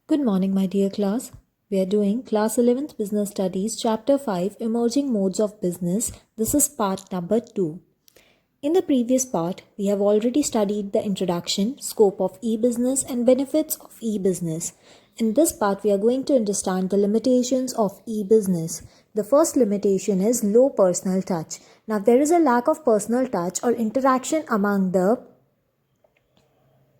Good morning, my dear class. We are doing Class 11th Business Studies, Chapter 5 Emerging Modes of Business. This is part number 2. In the previous part, we have already studied the introduction, scope of e-business, and benefits of e-business. In this part, we are going to understand the limitations of e-business. The first limitation is low personal touch. Now, there is a lack of personal touch or interaction among the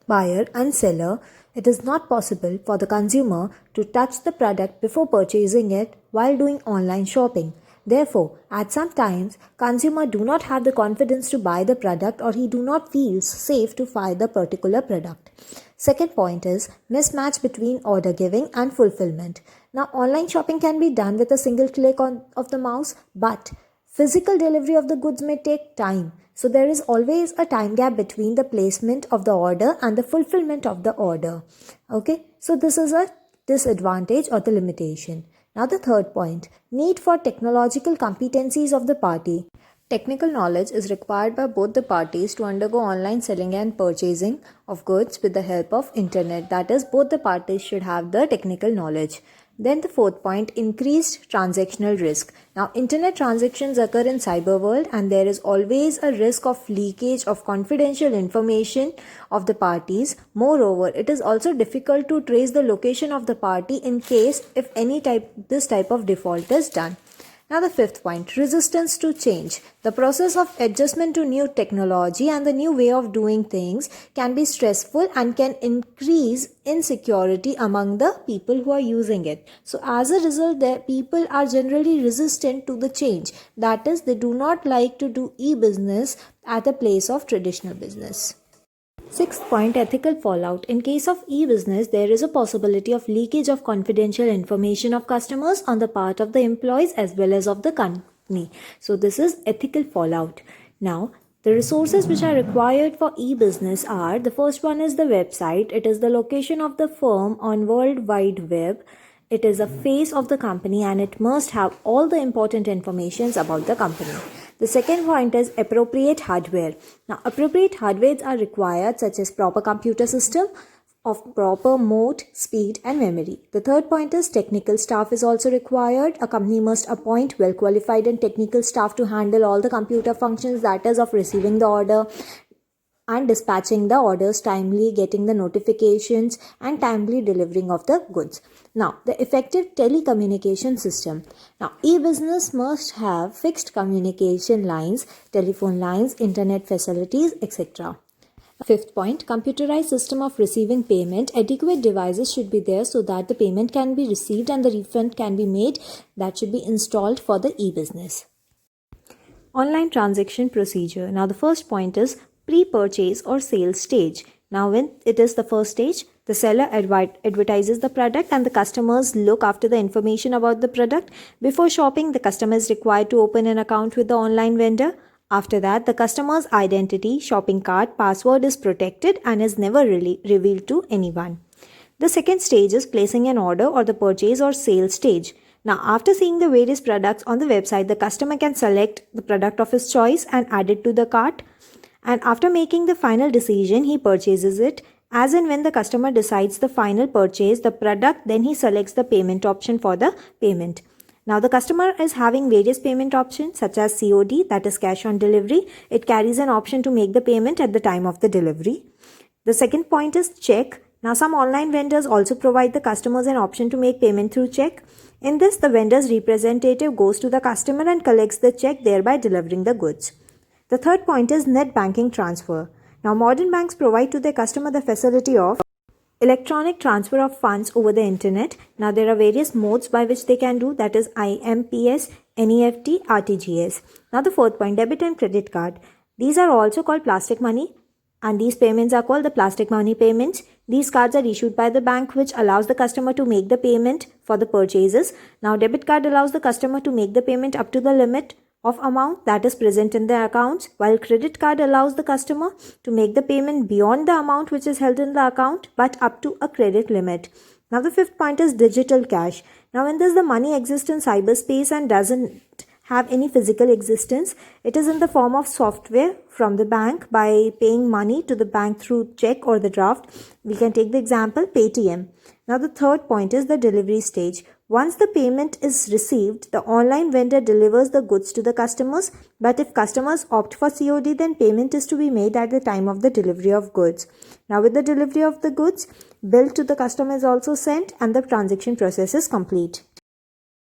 buyer and seller. It is not possible for the consumer to touch the product before purchasing it while doing online shopping. Therefore, at some times, consumer do not have the confidence to buy the product or he do not feel safe to buy the particular product. Second point is mismatch between order giving and fulfillment. Now, online shopping can be done with a single click of the mouse, but physical delivery of the goods may take time. So there is always a time gap between the placement of the order and the fulfillment of the order. Okay, so this is a disadvantage or the limitation. Now the third point, need for technological competencies of the party. Technical knowledge is required by both the parties to undergo online selling and purchasing of goods with the help of internet. That is, both the parties should have the technical knowledge. Then the fourth point, increased transactional risk. Now, internet transactions occur in cyber world and there is always a risk of leakage of confidential information of the parties. Moreover, it is also difficult to trace the location of the party in case if this type of default is done. Now the fifth point, resistance to change. The process of adjustment to new technology and the new way of doing things can be stressful and can increase insecurity among the people who are using it. So as a result, the people are generally resistant to the change. That is, they do not like to do e-business at the place of traditional business. Sixth point, ethical fallout. In case of e-business, there is a possibility of leakage of confidential information of customers on the part of the employees as well as of the company. So this is ethical fallout. Now, the resources which are required for e-business are, the first one is the website. It is the location of the firm on World Wide Web. It is a face of the company and it must have all the important informations about the company. The second point is appropriate hardware. Now, appropriate hardware are required such as proper computer system of proper mode, speed and memory. The third point is technical staff is also required. A company must appoint well qualified and technical staff to handle all the computer functions, that is of receiving the order and dispatching the orders timely, getting the notifications and timely delivering of the goods. Now, the effective telecommunication system. Now, e-business must have fixed communication lines, telephone lines, internet facilities, etc. Fifth point, computerized system of receiving payment. Adequate devices should be there so that the payment can be received and the refund can be made. That should be installed for the e-business. Online transaction procedure. Now, the first point is pre-purchase or sales stage. Now, when it is the first stage, the seller advertises the product and the customers look after the information about the product. Before shopping, the customer is required to open an account with the online vendor. After that, the customer's identity, shopping cart, password is protected and is never really revealed to anyone. The second stage is placing an order or the purchase or sale stage. Now, after seeing the various products on the website, the customer can select the product of his choice and add it to the cart. And after making the final decision, he purchases it. As and when the customer decides the final purchase, the product, then he selects the payment option for the payment. Now, the customer is having various payment options such as COD, that is cash on delivery. It carries an option to make the payment at the time of the delivery. The second point is check. Now, some online vendors also provide the customers an option to make payment through check. In this, the vendor's representative goes to the customer and collects the check, thereby delivering the goods. The third point is net banking transfer. Now, modern banks provide to their customer the facility of electronic transfer of funds over the internet. Now, there are various modes by which they can do, that is IMPS, NEFT, RTGS. Now, the fourth point, debit and credit card. These are also called plastic money and these payments are called the plastic money payments. These cards are issued by the bank which allows the customer to make the payment for the purchases. Now, debit card allows the customer to make the payment up to the limit of amount that is present in the accounts, while credit card allows the customer to make the payment beyond the amount which is held in the account but up to a credit limit. Now, the fifth point is digital cash. Now, when the money exists in cyberspace and doesn't have any physical existence, it is in the form of software from the bank by paying money to the bank through check or the draft. We can take the example Paytm. Now the third point is the delivery stage. Once the payment is received, the online vendor delivers the goods to the customers, but if customers opt for COD, then payment is to be made at the time of the delivery of goods. Now with the delivery of the goods, bill to the customer is also sent and the transaction process is complete.